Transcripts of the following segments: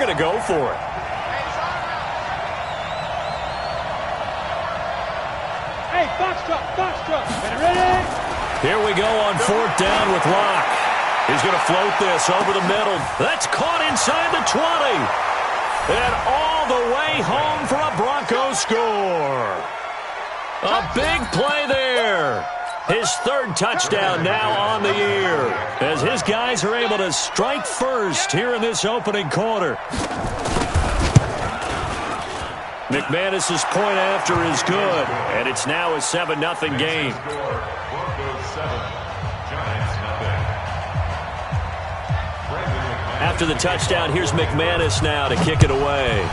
going to go for it. Hey, box truck. Ready? Here we go on 4th down with Locke. He's going to float this over the middle. That's caught inside the 20. And all the way home for a Broncos score. A big play there. His 3rd touchdown now on the year, as his guys are able to strike first here in this opening quarter. McManus's point after is good, and it's now a 7-0 game. After the touchdown, here's McManus now to kick it away.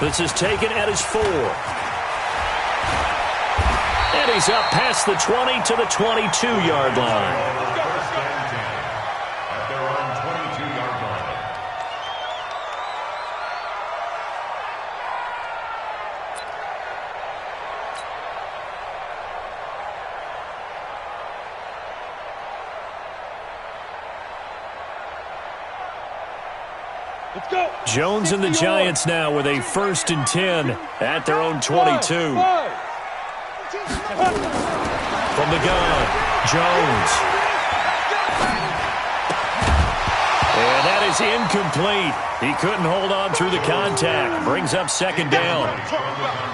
This is taken at his 4. And he's up past the 20 to the 22-yard line. Jones and the Giants now with a 1st and 10 at their own 22. From the gun, Jones. And that is incomplete. He couldn't hold on through the contact. Brings up 2nd down.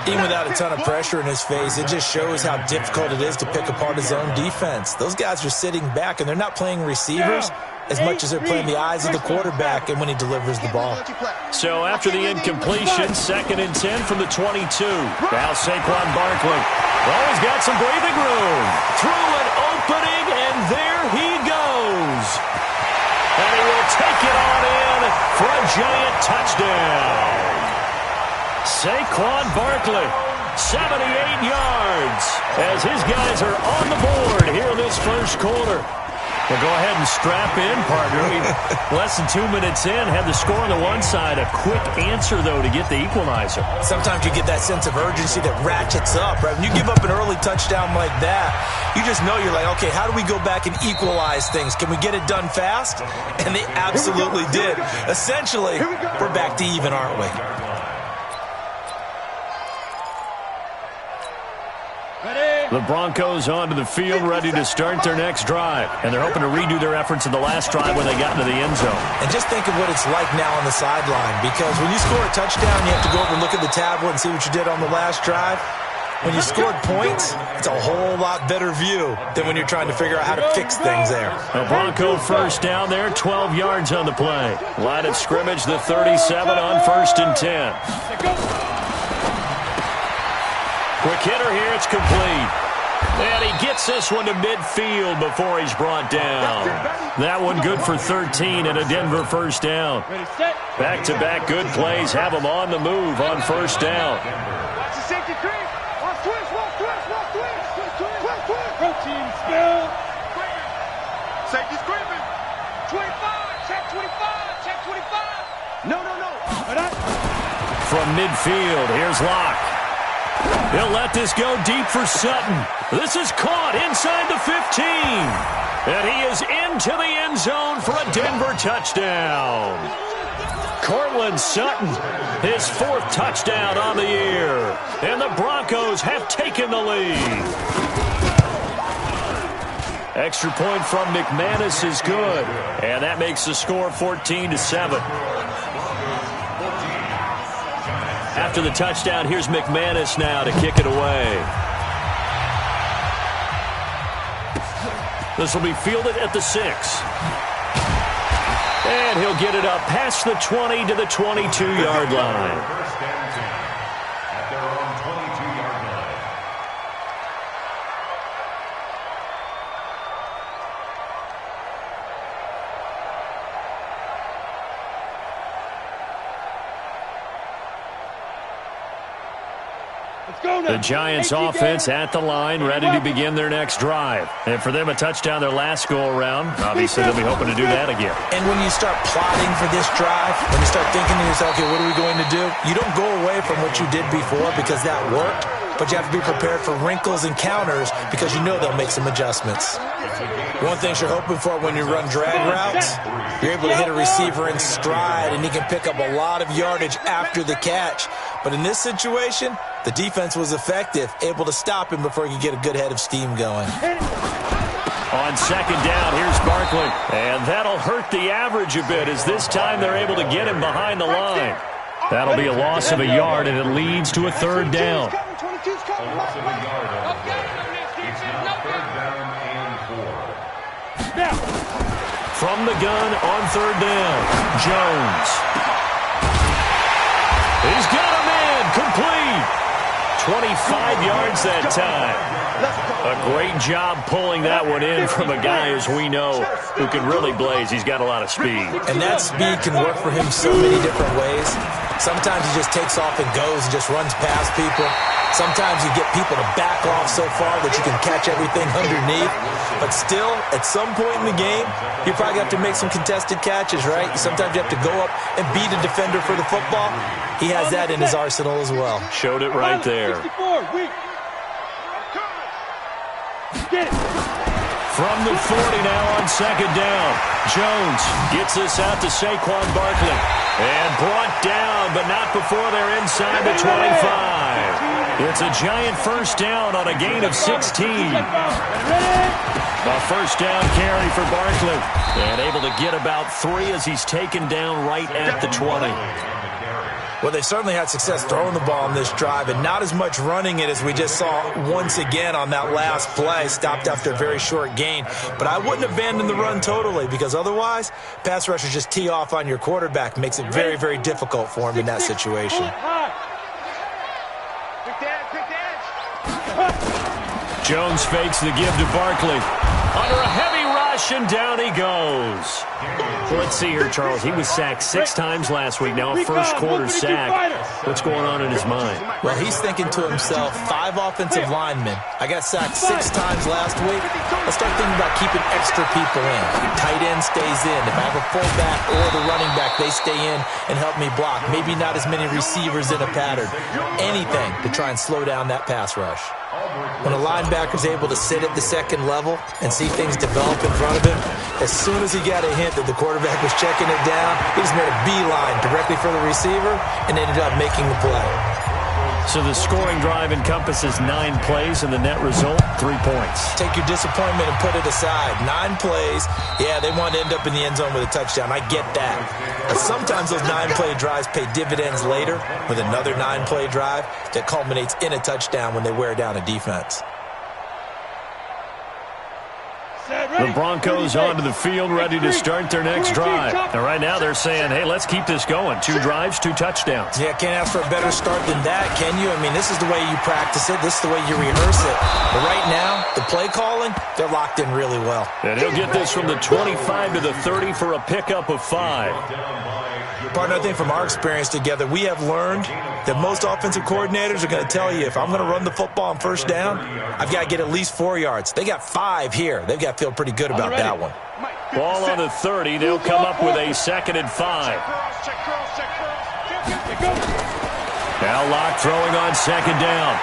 Even without a ton of pressure in his face, it just shows how difficult it is to pick apart his own defense. Those guys are sitting back, and they're not playing receivers as much as they're playing the eyes of the quarterback and when he delivers the ball. So after the incompletion, 2nd and 10 from the 22. Now Saquon Barkley. Oh, he's got some breathing room. Through an opening, and there he goes. And he will take it on in for a Giant touchdown. Saquon Barkley, 78 yards, as his guys are on the board here in this 1st quarter. Well, go ahead and strap in, partner. Less than 2 minutes in, had the score on the one side. A quick answer, though, to get the equalizer. Sometimes you get that sense of urgency that ratchets up, right? When you give up an early touchdown like that, you just know you're like, okay, how do we go back and equalize things? Can we get it done fast? And they absolutely did. Essentially, we're back to even, aren't we? The Broncos onto the field, ready to start their next drive. And they're hoping to redo their efforts in the last drive when they got into the end zone. And just think of what it's like now on the sideline, because when you score a touchdown, you have to go over and look at the tablet and see what you did on the last drive. When you scored points, it's a whole lot better view than when you're trying to figure out how to fix things there. A Bronco 1st down there, 12 yards on the play. Line of scrimmage, the 37 on 1st and 10. Quick hitter here, it's complete. And he gets this one to midfield before he's brought down. That one good for 13 and a Denver 1st down. Back-to-back good plays have them on the move on 1st down. Watch the safety creep. Watch twist. Protein spill. Safety's creeping. 25. Check 25. No. From midfield, here's Locke. He'll let this go deep for Sutton. This is caught inside the 15. And he is into the end zone for a Denver touchdown. Cortland Sutton, his 4th touchdown on the year. And the Broncos have taken the lead. Extra point from McManus is good. And that makes the score 14-7. After the touchdown, here's McManus now to kick it away. This will be fielded at the 6. And he'll get it up past the 20 to the 22-yard line. The Giants offense at the line, ready to begin their next drive. And for them, a touchdown their last go-around. Obviously, they'll be hoping to do that again. And when you start plotting for this drive, when you start thinking to yourself, okay, what are we going to do? You don't go away from what you did before because that worked. but you have to be prepared for wrinkles and counters because you know they'll make some adjustments. One thing you're hoping for when you run drag routes, you're able to hit a receiver in stride, and he can pick up a lot of yardage after the catch. But in this situation, the defense was effective, able to stop him before he could get a good head of steam going. On second down, here's Barkley. And that'll hurt the average a bit as this time they're able to get him behind the line. That'll be a loss of a yard, and it leads to a third down. From the gun on third down, Jones. He's got a man, complete. 25 yards that time. A great job pulling that one in from a guy, as we know, who can really blaze. He's got a lot of speed. And that speed can work for him so many different ways. Sometimes he just takes off and goes and just runs past people. Sometimes you get people to back off so far that you can catch everything underneath. But still, at some point in the game, you probably have to make some contested catches, right? Sometimes you have to go up and beat a defender for the football. He has that in his arsenal as well. Showed it right there. From the 40 now on second down. Jones gets this out to Saquon Barkley. And brought down, but not before they're inside the 25. It's a giant first down on a gain of 16. A first down carry for Barkley. And able to get about 3 as he's taken down right at the 20. Well, they certainly had success throwing the ball on this drive and not as much running it as we just saw once again on that last play. Stopped after a very short gain. But I wouldn't abandon the run totally because otherwise, pass rushers just tee off on your quarterback. Makes it very, very difficult for him in that situation. Jones fakes the give to Barkley. Under a heavy rush, and down he goes. Well, let's see here, Charles. He was sacked 6 times last week. Now a first quarter sack. What's going on in his mind? Well, he's thinking to himself, 5 offensive linemen. I got sacked 6 times last week. Let's start thinking about keeping extra people in. Tight end stays in. If I have a fullback or the running back, they stay in and help me block. Maybe not as many receivers in a pattern. Anything to try and slow down that pass rush. When a linebacker's able to sit at the second level and see things develop in front of him, as soon as he got a hint that the quarterback was checking it down, he just made a beeline directly for the receiver and ended up making the play. So the scoring drive encompasses 9 plays, and the net result, 3 points. Take your disappointment and put it aside. 9 plays, yeah, they want to end up in the end zone with a touchdown. I get that. But sometimes those 9-play drives pay dividends later with another 9-play drive that culminates in a touchdown when they wear down a defense. The Broncos onto the field, ready to start their next drive. And right now they're saying, hey, let's keep this going. 2 drives, 2 touchdowns. Yeah, can't ask for a better start than that, can you? I mean, this is the way you practice it. This is the way you rehearse it. But right now, the play calling, they're locked in really well. And he'll get this from the 25 to the 30 for a pickup of 5. Partner, I think from our experience together, we have learned that most offensive coordinators are going to tell you, if I'm going to run the football on first down, I've got to get at least 4 yards. They got 5 here. They've got to feel pretty good about that one. Ball on the 30. They'll come up with a 2nd and 5. Now Locke throwing on 2nd down.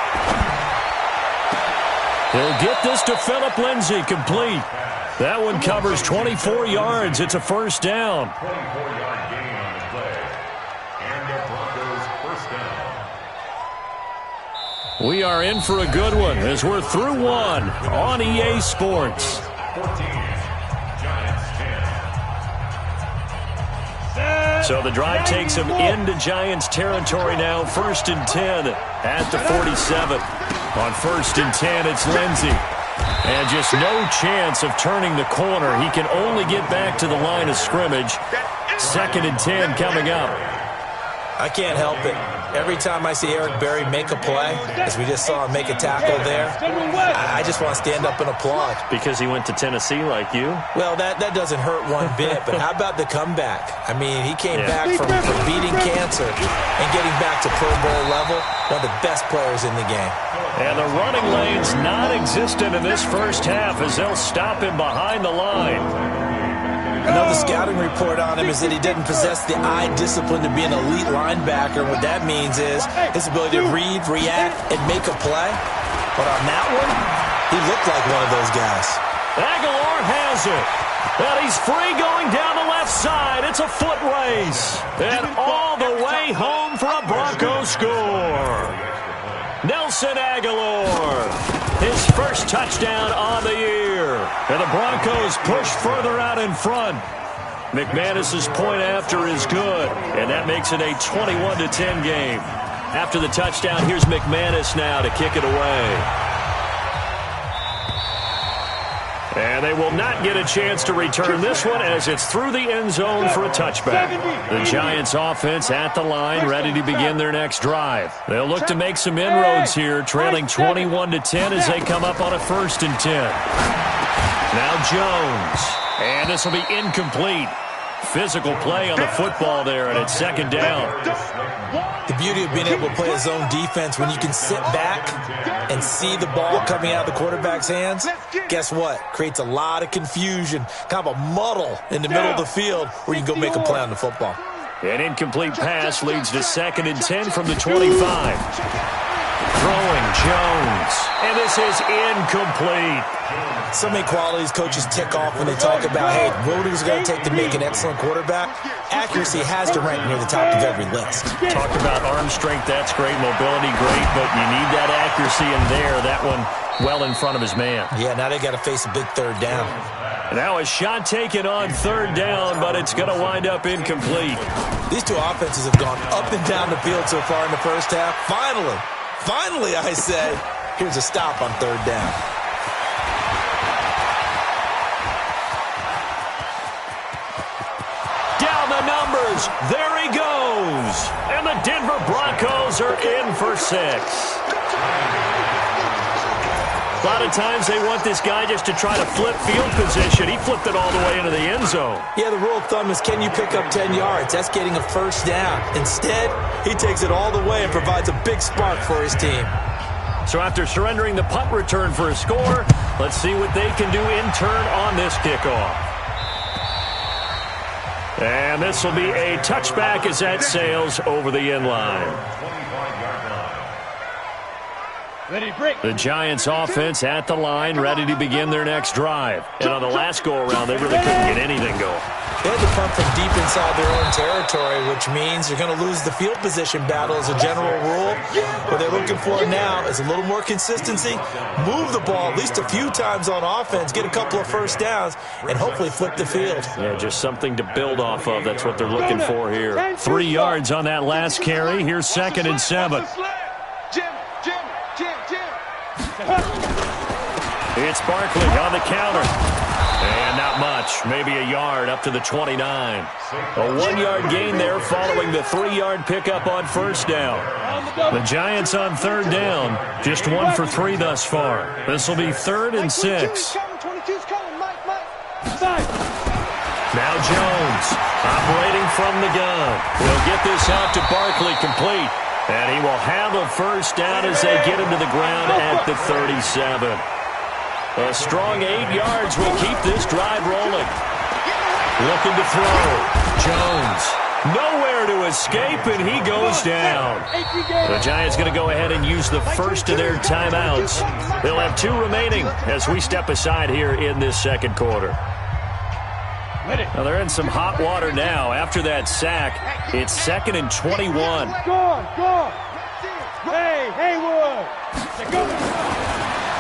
He'll get this to Phillip Lindsay, complete. That one covers 24 yards. It's a first down. We are in for a good one as we're through 1 on EA Sports. So the drive takes him into Giants territory now. 1st and 10 at the 47. On 1st and 10, it's Lindsay. And just no chance of turning the corner. He can only get back to the line of scrimmage. 2nd and 10 coming up. I can't help it. Every time I see Eric Berry make a play, as we just saw him make a tackle there, I just want to stand up and applaud. Because he went to Tennessee like you? Well, that doesn't hurt one bit, but how about the comeback? I mean, he came back from beating cancer and getting back to Pro Bowl level, one of the best players in the game. And the running lane's non-existent in this first half as they'll stop him behind the line. You know, the scouting report on him is that he doesn't possess the eye discipline to be an elite linebacker. What that means is his ability to read, react, and make a play. But on that one, he looked like one of those guys. Aguilar has it. And he's free going down the left side. It's a foot race. And all the way home for a Broncos score. Nelson Aguilar, his first touchdown on the year. And the Broncos push further out in front. McManus's point after is good, and that makes it a 21-10 game. After the touchdown, here's McManus now to kick it away. And they will not get a chance to return this one as it's through the end zone for a touchback. The Giants offense at the line, ready to begin their next drive. They'll look to make some inroads here, trailing 21-10 as they come up on a 1st and 10. Now Jones. And this will be incomplete. Physical play on the football there, and it's 2nd down. The beauty of being able to play a zone defense when you can sit back and see the ball coming out of the quarterback's hands, guess what? Creates a lot of confusion, kind of a muddle in the middle of the field where you can go make a play on the football. An incomplete pass leads to 2nd and 10 from the 25. Throwing Jones, and this is incomplete. So many qualities coaches tick off when they talk about, hey, what is it going to take to make an excellent quarterback? Accuracy has to rank near the top of every list. Talk about arm strength, that's great. Mobility, great, but you need that accuracy in there. That one well in front of his man. Yeah, now they got to face a big 3rd down. Now a shot taken on 3rd down, but it's going to wind up incomplete. These two offenses have gone up and down the field so far in the first half. Finally, I say, here's a stop on 3rd down. Down the numbers. There he goes. And the Denver Broncos are in for 6. A lot of times they want this guy just to try to flip field position. He flipped it all the way into the end zone. Yeah, the rule of thumb is, can you pick up 10 yards? That's getting a 1st down. Instead, he takes it all the way and provides a big spark for his team. So after surrendering the punt return for a score, let's see what they can do in turn on this kickoff. And this will be a touchback as that sails over the end line. The Giants offense at the line, ready to begin their next drive. And on the last go-around, they really couldn't get anything going. They had to punt from deep inside their own territory, which means you're going to lose the field position battle as a general rule. What they're looking for now is a little more consistency, move the ball at least a few times on offense, get a couple of 1st downs, and hopefully flip the field. Yeah, just something to build off of. That's what they're looking for here. 3 yards on that last carry. Here's 2nd and 7. It's Barkley on the counter. And not much. Maybe a yard up to the 29. A 1-yard gain there following the 3-yard pickup on 1st down. The Giants on 3rd down. Just 1 for 3 thus far. This will be 3rd and 6. Now Jones operating from the gun. He'll get this out to Barkley complete. And he will have a 1st down as they get him to the ground at the 37. A strong 8 yards will keep this drive rolling. Looking to throw. Jones. Nowhere to escape, and he goes down. The Giants going to go ahead and use the first of their timeouts. They'll have 2 remaining as we step aside here in this 2nd quarter. Now they're in some hot water now. After that sack, it's 2nd and 21. Go. Hey, Haywood.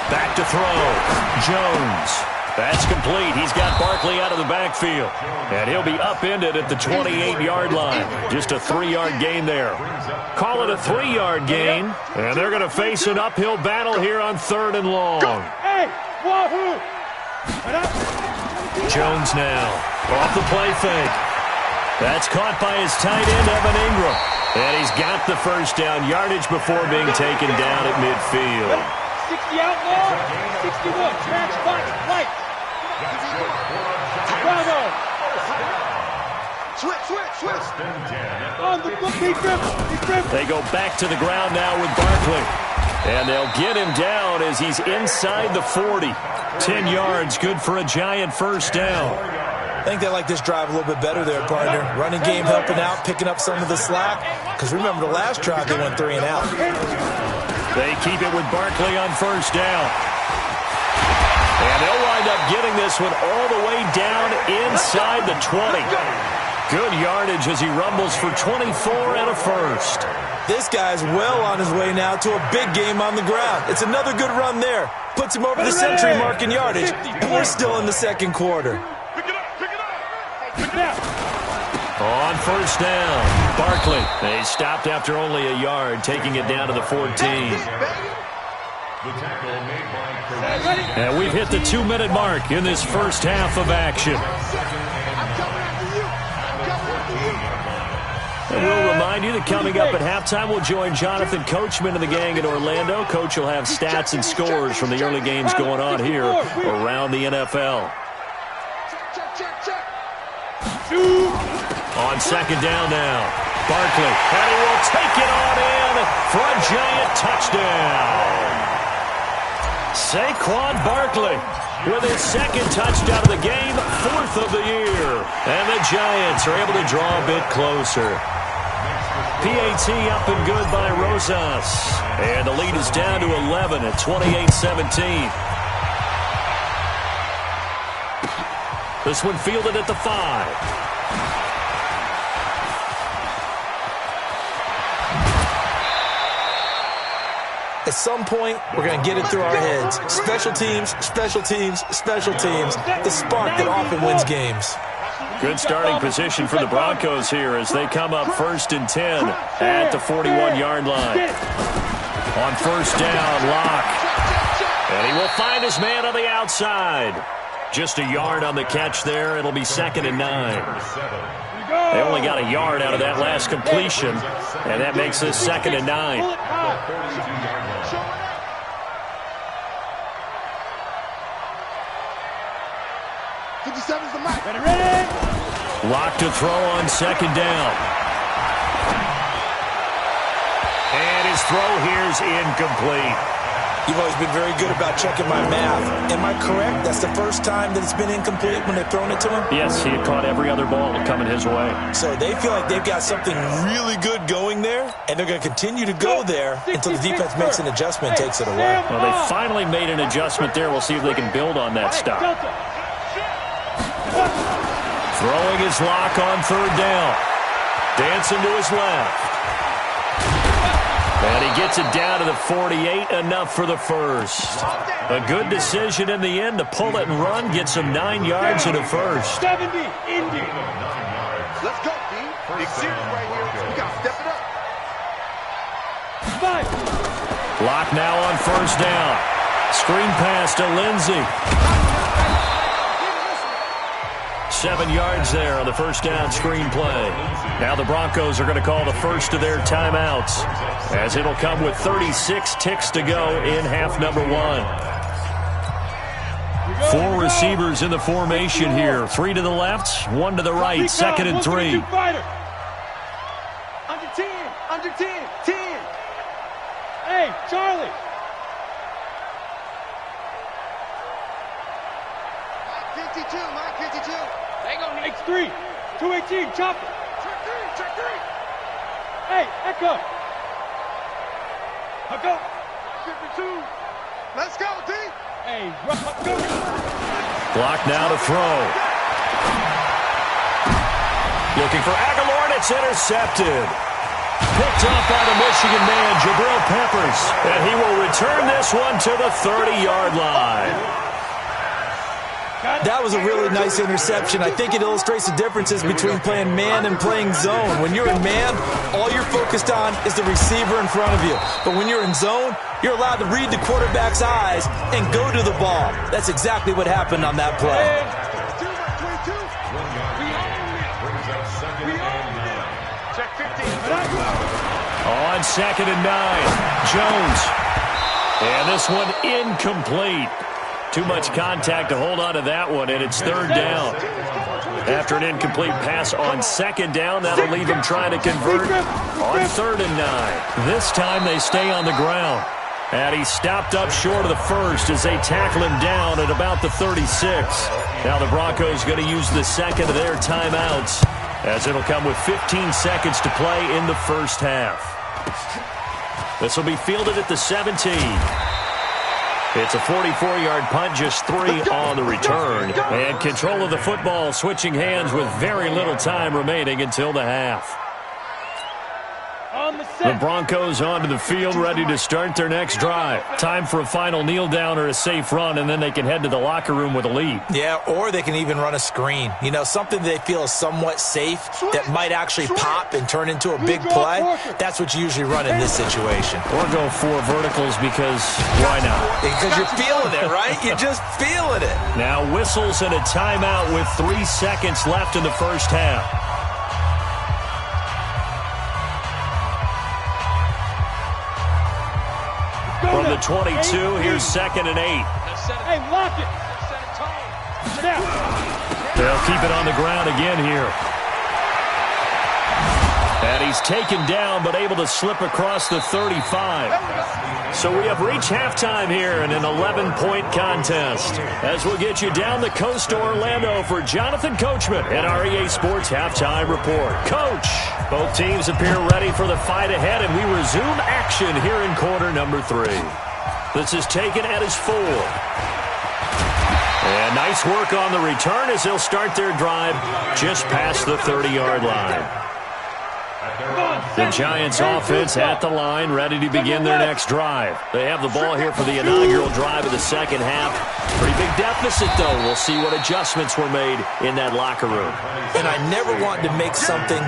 Back to throw. Jones. That's complete. He's got Barkley out of the backfield. And he'll be upended at the 28-yard line. Just a 3-yard gain there. Call it a 3-yard gain. And they're going to face an uphill battle here on 3rd and long. Hey, wahoo. Jones now. Off the play fake. That's caught by his tight end, Evan Ingram. And he's got the 1st down yardage before being taken down at midfield. 60 outlaw, 61, match, box, white. Bravo. Switch. On the book, he dribbled. They go back to the ground now with Barkley. And they'll get him down as he's inside the 40. 10 yards, good for a Giant 1st down. I think they like this drive a little bit better there, partner. Running game helping out, picking up some of the slack. Because remember, the last drive they went 3 and out. They keep it with Barkley on first down. And they'll wind up getting this one all the way down inside the 20. Good yardage as he rumbles for 24 and a first. This guy's well on his way now to a big game on the ground. It's another good run there. Puts him over the century mark in yardage, and we're still in the second quarter. On first down, Barkley. They stopped after only a yard, taking it down to the 14. And we've hit the 2-minute mark in this first half of action. And we'll remind you that coming up at halftime, we'll join Jonathan Coachman and the gang in Orlando. Coach will have stats and scores from the early games going on here around the NFL. On second down now, Barkley, and he will take it on in for a giant touchdown. Saquon Barkley with his second touchdown of the game, 4th of the year. And the Giants are able to draw a bit closer. PAT up and good by Rosas. And the lead is down to 11 at 28-17. This one fielded at the 5. At some point, we're going to get it through our heads. Special teams, special teams, special teams. The spark that often wins games. Good starting position for the Broncos here as they come up 1st and 10 at the 41-yard line. On first down, Locke. And he will find his man on the outside. Just a yard on the catch there. It'll be 2nd and 9. They only got a yard out of that last completion, and that makes this 2nd and 9. Lock to throw on second down. And his throw here's incomplete. You've always been very good about checking my math. Am I correct? That's the first time that it's been incomplete when they've thrown it to him? Yes, he had caught every other ball coming his way. So they feel like they've got something really good going there, and they're going to continue to go there until the defense makes an adjustment and takes it away. Well, they finally made an adjustment there. We'll see if they can build on that stop. Throwing his Lock on third down. Dancing to his left. And he gets it down to the 48, enough for the first. A good decision in the end to pull it and run, get some 9 yards and a first. 70, Indy. Let's go, D. Big series right here. We got to step it up. 5. Lock now on first down. Screen pass to Lindsey. 7 yards there on the first down screen play. Now the Broncos are going to call the first of their timeouts, as it'll come with 36 ticks to go in half number 1. 4 receivers in the formation here. 3 to the left, 1 to the right, 2nd and 3. Under 10, under 10, 10. Hey, Charlie. Mike 52. X3, 218, chop it. Check 3. Hey, Echo. Echo. 52. Let's go, D. Hey, go. Block now to throw. Looking for Aguilar, and it's intercepted. Picked up by the Michigan man, Jabril Peppers. And he will return this one to the 30-yard line. That was a really nice interception. I think it illustrates the differences between playing man and playing zone. When you're in man, all you're focused on is the receiver in front of you. But when you're in zone, you're allowed to read the quarterback's eyes and go to the ball. That's exactly what happened on that play. On 2nd and 9, Jones. And this one incomplete. Too much contact to hold on to that one, and it's 3rd down. After an incomplete pass on 2nd down, that'll leave them trying to convert on 3rd and 9. This time they stay on the ground. And he stopped up short of the first as they tackle him down at about the 36. Now the Broncos going to use the second of their timeouts, as it'll come with 15 seconds to play in the first half. This will be fielded at the 17. It's a 44-yard punt, just 3 on the return. And control of the football, switching hands with very little time remaining until the half. The Broncos onto the field, ready to start their next drive. Time for a final kneel down or a safe run, and then they can head to the locker room with a lead. Yeah, or they can even run a screen. You know, something they feel is somewhat safe that might actually pop and turn into a big play. That's what you usually run in this situation. Or go 4 verticals because why not? Because you're feeling it, right? You're just feeling it. Now whistles and a timeout with 3 seconds left in the first half. From the 22, here's 2nd and 8. Hey, lock it. They'll keep it on the ground again here. And he's taken down, but able to slip across the 35. So we have reached halftime here in an 11-point contest. As we'll get you down the coast to Orlando for Jonathan Coachman at our EA Sports Halftime Report. Coach, both teams appear ready for the fight ahead, and we resume action here in quarter number 3. This is taken at his 4. And nice work on the return as they'll start their drive just past the 30-yard line. The Giants offense at the line, ready to begin their next drive. They have the ball here for the inaugural drive of the second half. Pretty big deficit, though. We'll see what adjustments were made in that locker room. And I never want to make something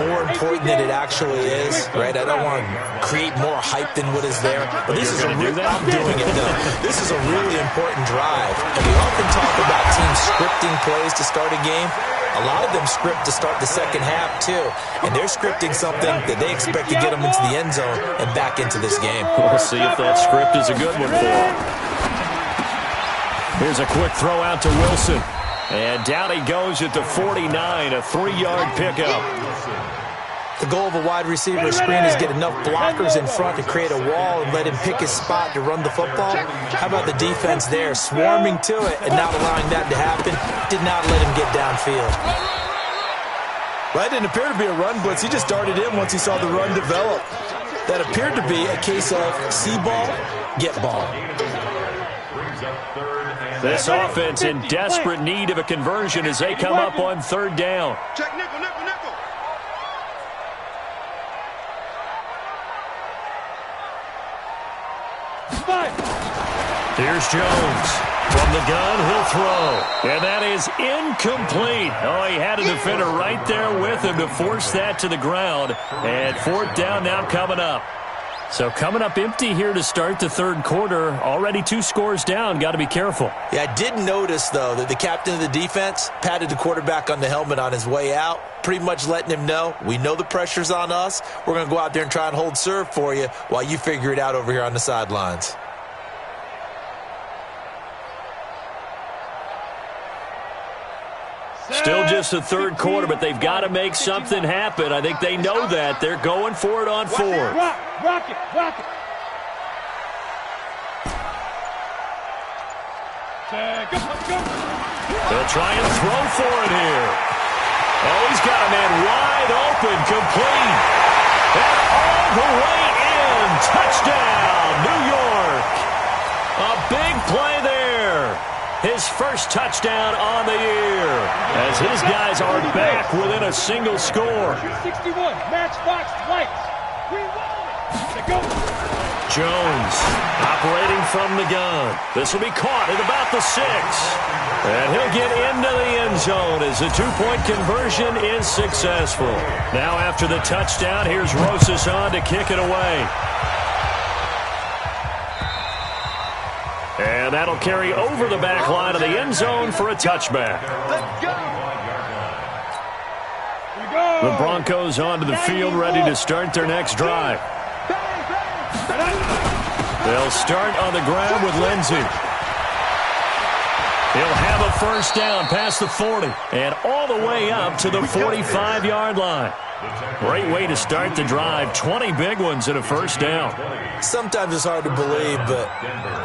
more important than it actually is, right? I don't want to create more hype than what is there. But this is I'm doing it, though. This is a really important drive. And we often talk about teams scripting plays to start a game. A lot of them script to start the second half, too. And they're scripting something that they expect to get them into the end zone and back into this game. We'll see if that script is a good one for them. Here's a quick throw out to Wilson. And down he goes at the 49, a 3-yard pickup. The goal of a wide receiver screen is get enough blockers in front to create a wall and let him pick his spot to run the football. How about the defense there, swarming to it and not allowing that to happen? Did not let him get downfield. Well, that didn't appear to be a run blitz. He just darted in once he saw the run develop. That appeared to be a case of see ball, get ball. This offense in desperate need of a conversion as they come up on 3rd down. Check nickel, nickel, nickel. Here's Jones. From the gun, he'll throw. And that is incomplete. Oh, he had a defender right there with him to force that to the ground. And 4th down now coming up. So coming up empty here to start the 3rd quarter. Already 2 scores down. Got to be careful. Yeah, I did notice, though, that the captain of the defense patted the quarterback on the helmet on his way out, pretty much letting him know, we know the pressure's on us. We're going to go out there and try and hold serve for you while you figure it out over here on the sidelines. Still just the 3rd quarter, but they've got to make something happen. I think they know that. They're going for it on 4th. Rock it, rock it. They'll try and throw for it here. Oh, he's got a man wide open, complete. And all the way in. Touchdown, New York. A big play there. His first touchdown on the year as his guys are back within a single score. 61, matchbox lights. Jones operating from the gun. This will be caught at about the 6. And he'll get into the end zone as the 2-point conversion is successful. Now after the touchdown, here's Rosas on to kick it away. And that'll carry over the back line of the end zone for a touchback. The Broncos onto the field, ready to start their next drive. They'll start on the ground with Lindsey. He'll have a first down past the 40 and all the way up to the 45-yard line. Great way to start the drive. 20 big ones and a first down. Sometimes it's hard to believe, but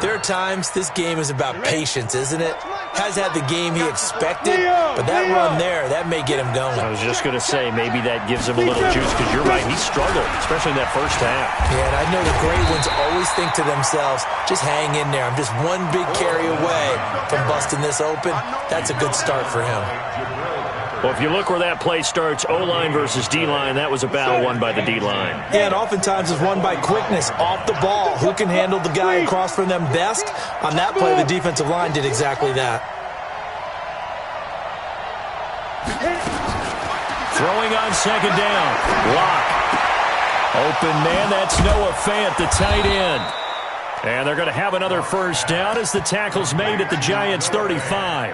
there are times this game is about patience, isn't it? Has had the game he expected, but that run there, that may get him going. I was just going to say, maybe that gives him a little juice, because you're right, he struggled, especially in that first half. Yeah, and I know the great ones always think to themselves, just hang in there. I'm just one big carry away from busting this open. That's a good start for him. Well, if you look where that play starts, O-line versus D-line, that was a battle won by the D-line. Yeah, and oftentimes it's won by quickness, off the ball. Who can handle the guy across from them best? On that play, the defensive line did exactly that. Throwing on second down. Lock. Open man, that's Noah Fant, the tight end. And they're going to have another first down as the tackle's made at the Giants' 35.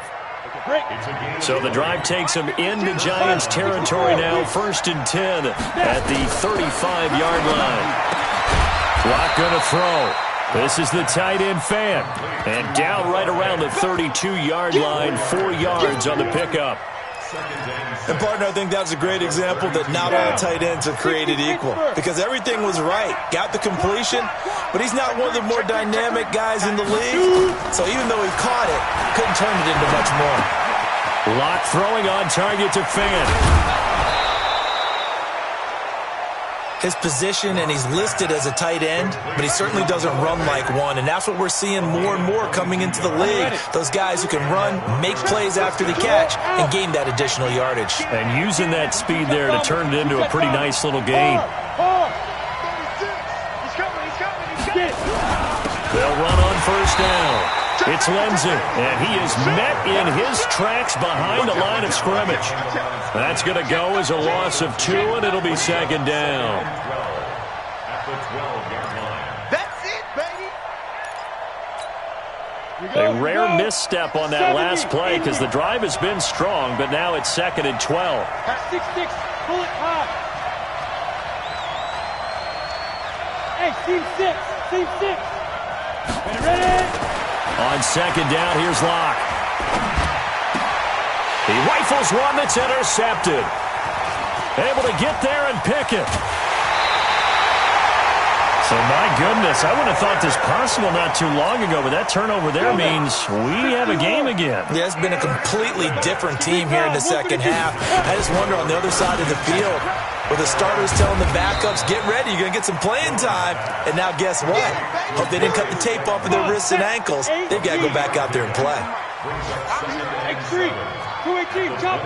So the drive takes them into Giants territory now, 1st and 10 at the 35-yard line. Lock going to throw. This is the tight end Fant. And down right around the 32-yard line, 4 yards on the pickup. And, partner, I think that's a great example that not all tight ends are created equal, because everything was right. Got the completion, but he's not one of the more dynamic guys in the league. So even though he caught it, couldn't turn it into much more. Lock throwing on target to Fant. His position, and he's listed as a tight end, but he certainly doesn't run like one, and that's what we're seeing more and more coming into the league. Those guys who can run, make plays after the catch, and gain that additional yardage. And using that speed there to turn it into a pretty nice little gain. They'll run on first down. It's Lindsey, and he is met in his tracks behind the line of scrimmage. That's going to go as a loss of 2, and it'll be second down. That's it, baby. A rare misstep on that last play because the drive has been strong, but now it's 2nd and 12. 6-6, pull it high. Hey, team 6. Ready? On second down, here's Locke. He rifles one that's intercepted. Able to get there and pick it. So, my goodness, I wouldn't have thought this possible not too long ago, but that turnover there means we have a game again. Yeah, it's been a completely different team here in the second half. I just wonder on the other side of the field, where the starters telling the backups, get ready, you're going to get some playing time. And now guess what? Hope they didn't cut the tape off of their wrists and ankles. They've got to go back out there and play. X3, 218, chop.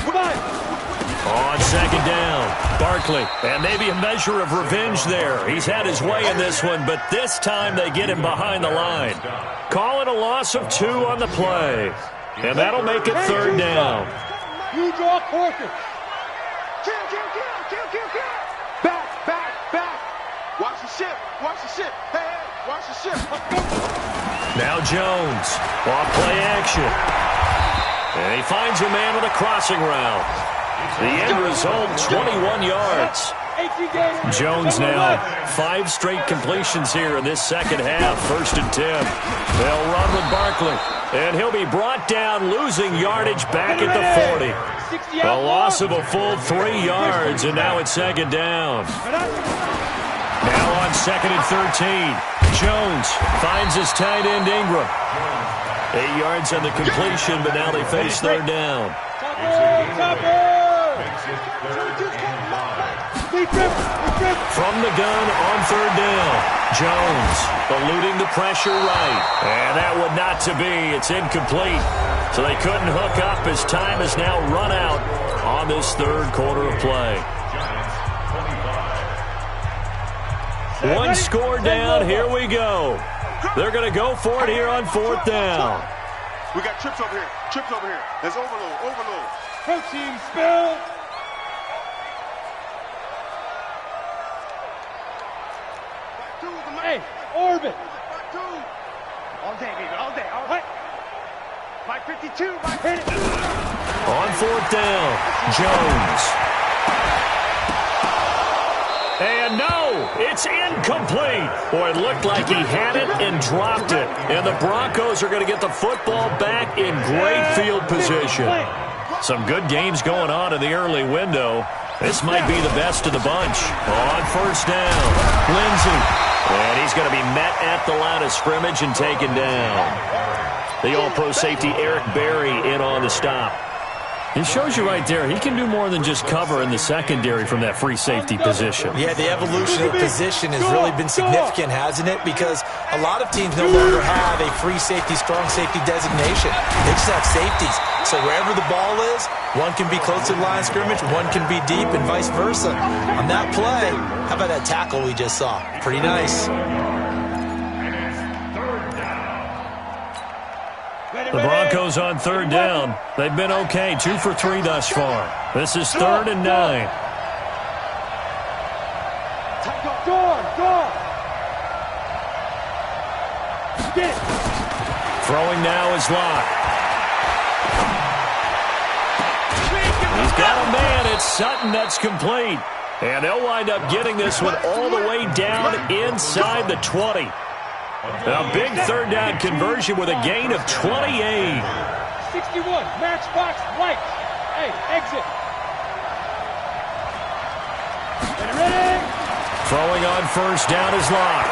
Come on. On second down, Barkley, and maybe a measure of revenge there. He's had his way in this one, but this time they get him behind the line. Call it a loss of 2 on the play, and that'll make it third down. You draw Corker. Kill. Back. Watch the ship. Hey, watch the ship. Now Jones, off play action. And he finds a man with a crossing route. The end result, 21 yards. Jones now, 5 straight completions here in this second half, 1st and 10. They'll run with Barkley, and he'll be brought down, losing yardage back at the 40. A loss of a full 3 yards, and now it's second down. Now on 2nd and 13. Jones finds his tight end Ingram. 8 yards on the completion, but now they face third down. From the gun on third down. Jones eluding the pressure right. And that would not to be. It's incomplete. So they couldn't hook up as time has now run out on this third quarter of play. 1 score down. Here we go. They're going to go for it here on 4th down. We got trips over here. There's overload. Protein spill. Hey, orbit. All day, baby, all day. All right. 552, hit it. On 4th down, Jones. And no, it's incomplete. Boy, it looked like he had it and dropped it. And the Broncos are going to get the football back in great field position. Some good games going on in the early window. This might be the best of the bunch. On first down, Lindsey. And he's going to be met at the line of scrimmage and taken down. The all-pro safety Eric Berry in on the stop. It shows you right there, he can do more than just cover in the secondary from that free safety position. Yeah, the evolution of position has really been significant, hasn't it? Because a lot of teams no longer have a free safety, strong safety designation. They just have safeties. So wherever the ball is, one can be close to the line of scrimmage, one can be deep, and vice versa. On that play, how about that tackle we just saw? Pretty nice. The Broncos on third down. They've been okay, 2 for 3 thus far. This is 3rd and 9. Throwing now is Locke. He's got a man. It's Sutton that's complete. And they'll wind up getting this one all the way down inside the 20. A big third down conversion with a gain of 28. 61, matchbox lights. Hey, exit. Ready? Throwing on first down is Locke.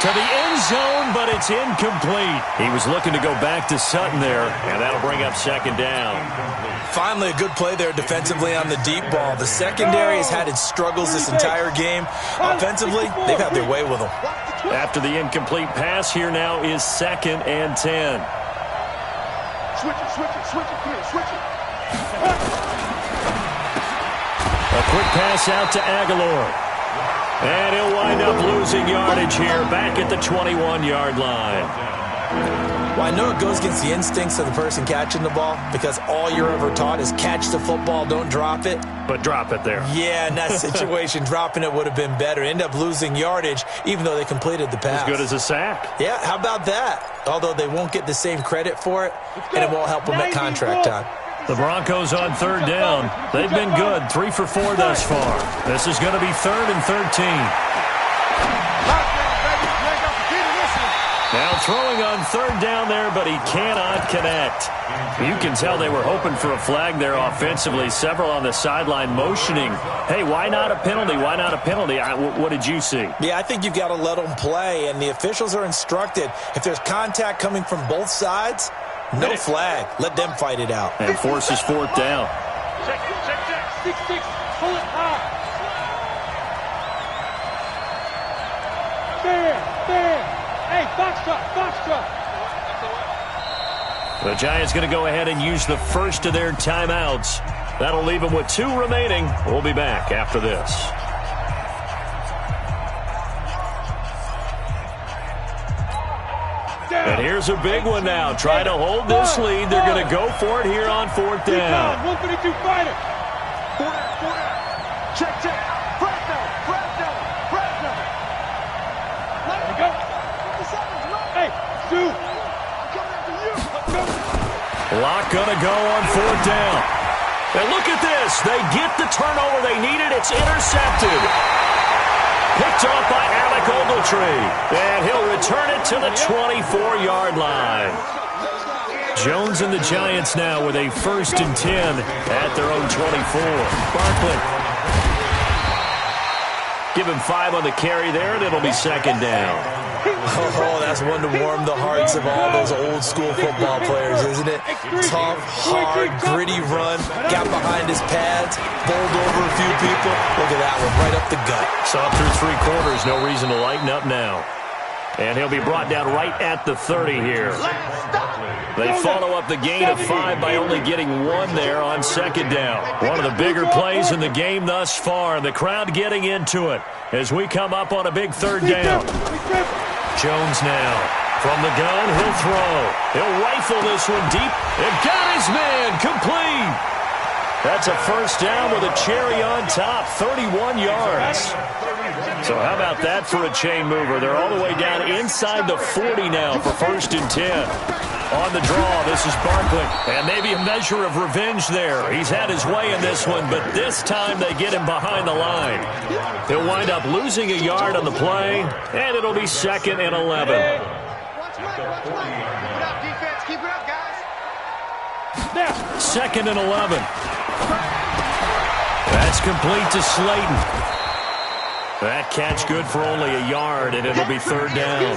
To the end zone, but it's incomplete. He was looking to go back to Sutton there, and that'll bring up second down. Finally, a good play there defensively on the deep ball. The secondary has had its struggles this entire game. Offensively, they've had their way with them. After the incomplete pass, here now is 2nd and 10. Switch it, come here, switch it. A quick pass out to Aguilar. And he'll wind up losing yardage here back at the 21-yard line. Well, I know it goes against the instincts of the person catching the ball because all you're ever taught is catch the football, don't drop it. But drop it there. Yeah, in that situation, dropping it would have been better. End up losing yardage, even though they completed the pass. As good as a sack. Yeah, how about that? Although they won't get the same credit for it, and it won't help them at contract time. The Broncos on third down. They've been good, 3 for 4 thus far. This is going to be 3rd and 13. Now throwing on third down there, but he cannot connect. You can tell they were hoping for a flag there offensively. Several on the sideline motioning. Hey, why not a penalty? Why not a penalty? What did you see? Yeah, I think you've got to let them play, and the officials are instructed. If there's contact coming from both sides, no flag. Let them fight it out. And forces 4th down. Check. 6-6, pull it high. There. Hey, box truck. The Giants going to go ahead and use the first of their timeouts. That'll leave them with 2 remaining. We'll be back after this. And here's a big one now. Try to hold this lead. They're going to go for it here on 4th down. 152 fighter. 4 down. Check. Press down. Let it go. Hey, Sue. I'm coming after you. Locke going to go on 4th down. And look at this. They get the turnover they needed. It's intercepted. Picked off by Alec Ogletree. And he'll return it to the 24-yard line. Jones and the Giants now with a 1st and 10 at their own 24. Barkley. Give him 5 on the carry there, and it'll be 2nd down. Oh, that's one to warm the hearts of all those old-school football players, isn't it? Tough, hard, gritty run, got behind his pads, bowled over a few people. Look at that one, right up the gut. Saw through 3 quarters, no reason to lighten up now. And he'll be brought down right at the 30 here. They follow up the gain of 5 by only getting 1 there on 2nd down. One of the bigger plays in the game thus far. The crowd getting into it as we come up on a big 3rd down. Jones now. From the gun, he'll throw. He'll rifle this one deep. And got his man complete. That's a 1st down with a cherry on top. 31 yards. So how about that for a chain mover? They're all the way down inside the 40 now for 1st and 10. On the draw, this is Barkley. And maybe a measure of revenge there. He's had his way in this one, but this time they get him behind the line. He'll wind up losing a yard on the play, and it'll be 2nd and 11. Keep it up, defense. Keep it up, guys. 2nd and 11. That's complete to Slayton. That catch good for only a yard, and it'll be 3rd down.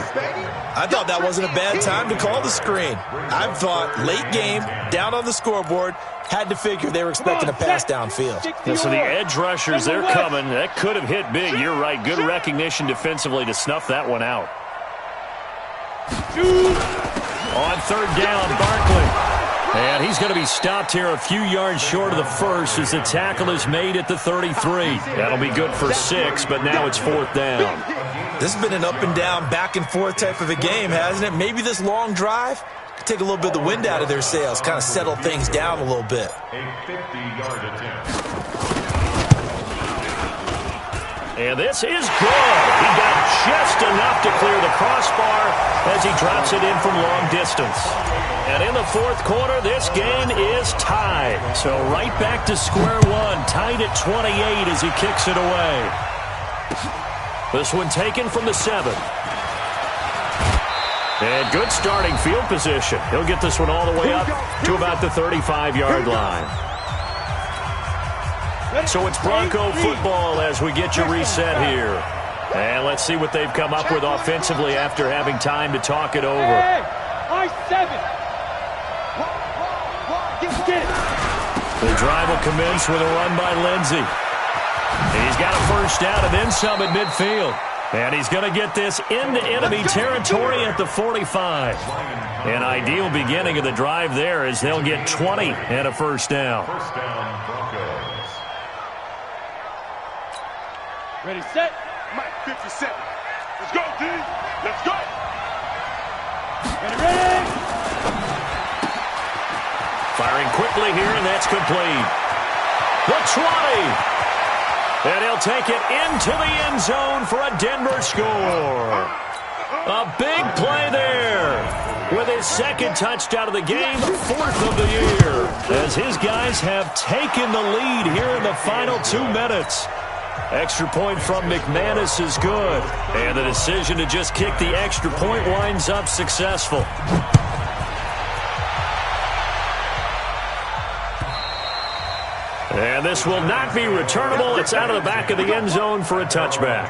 I thought that wasn't a bad time to call the screen. I thought late game, down on the scoreboard, had to figure they were expecting a pass downfield. Yeah, so the edge rushers, they're coming. That could have hit big. You're right. Good recognition defensively to snuff that one out. On 3rd down, Barkley. And he's going to be stopped here a few yards short of the first as the tackle is made at the 33. That'll be good for 6, but now it's 4th down. This has been an up and down, back and forth type of a game, hasn't it? Maybe this long drive could take a little bit of the wind out of their sails, kind of settle things down a little bit. A 50-yard attempt. And this is good. He got just enough to clear the crossbar as he drops it in from long distance. And in the 4th quarter, this game is tied. So right back to square one, tied at 28 as he kicks it away. This one taken from the 7. And good starting field position. He'll get this one all the way up to about the 35-yard line. So it's Bronco football as we get you reset here. And let's see what they've come up with offensively after having time to talk it over. I-7. The drive will commence with a run by Lindsey. And he's got a first down and then some at midfield. And he's going to get this into enemy territory at the 45. An ideal beginning of the drive there as they'll get 20 and a first down. First down, Broncos. Ready, set. Mike, 57. Let's go, D. Let's go. Ready. Firing quickly here, and that's complete. The 20. And he'll take it into the end zone for a Denver score. A big play there. With his 2nd touchdown of the game, 4th of the year. As his guys have taken the lead here in the final 2 minutes. Extra point from McManus is good. And the decision to just kick the extra point winds up successful. And this will not be returnable. It's out of the back of the end zone for a touchback.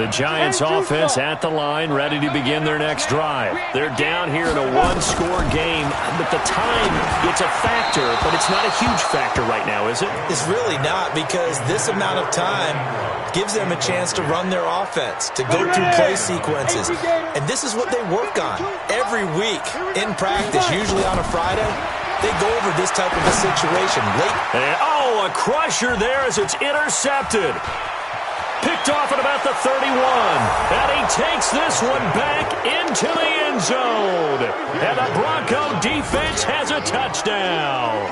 The Giants offense at the line, ready to begin their next drive. They're down here in a 1-score game, but the time, it's a factor, but it's not a huge factor right now, is it? It's really not, because this amount of time gives them a chance to run their offense, to go through play sequences. And this is what they work on every week in practice, usually on a Friday. They go over this type of a situation late. And, a crusher there as it's intercepted. Picked off at about the 31. And he takes this one back into the end zone. And the Bronco defense has a touchdown.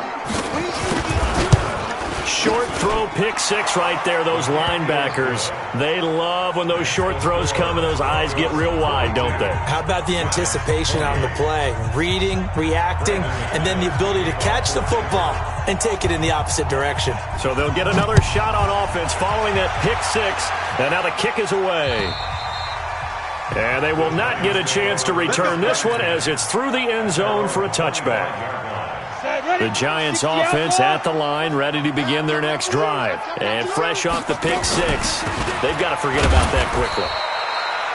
Short throw, pick 6 right there. Those linebackers, they love when those short throws come and those eyes get real wide, don't they? How about the anticipation on the play? Reading, reacting, and then the ability to catch the football and take it in the opposite direction. So they'll get another shot on offense following that pick 6. And now the kick is away. And they will not get a chance to return this one as it's through the end zone for a touchback. The Giants offense at the line, ready to begin their next drive. And fresh off the pick 6, they've got to forget about that quickly.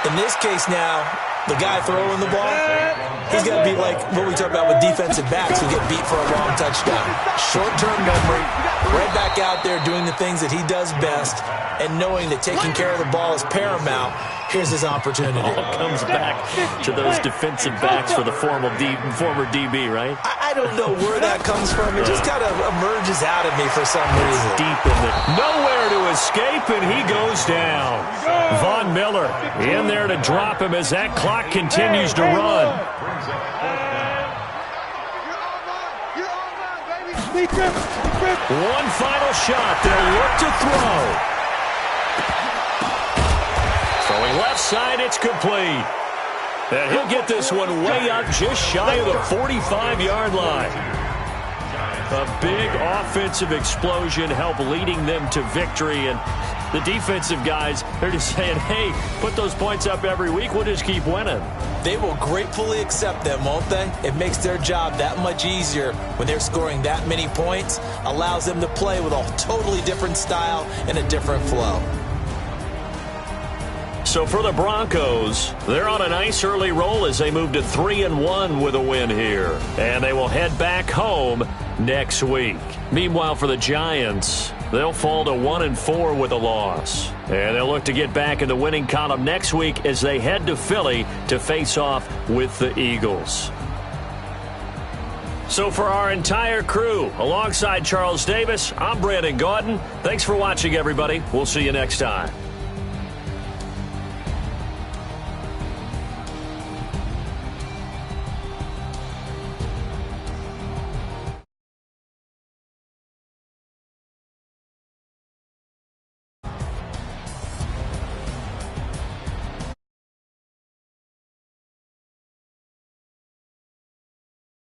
In this case now, the guy throwing the ball, he's got to be like what we talk about with defensive backs who get beat for a long touchdown. Short-term memory, right back out there doing the things that he does best, and knowing that taking care of the ball is paramount. Here's his opportunity. All comes back to those defensive backs for the former DB, right? I don't know where that comes from. It just kind of emerges out of me for some reason. Deep in the nowhere to escape, and he goes down. Von Miller in there to drop him as that clock continues to run. One final shot. They'll look to throw. Throwing left side, it's complete. And he'll get this one way up just shy of the 45-yard line. A big offensive explosion helped leading them to victory, and the defensive guys, they're just saying, hey, put those points up every week, we'll just keep winning. They will gratefully accept them, won't they? It makes their job that much easier when they're scoring that many points, allows them to play with a totally different style and a different flow. So for the Broncos, they're on a nice early roll as they move to 3-1 with a win here. And they will head back home next week. Meanwhile, for the Giants, they'll fall to 1-4 with a loss. And they'll look to get back in the winning column next week as they head to Philly to face off with the Eagles. So for our entire crew, alongside Charles Davis, I'm Brandon Gaudin. Thanks for watching, everybody. We'll see you next time.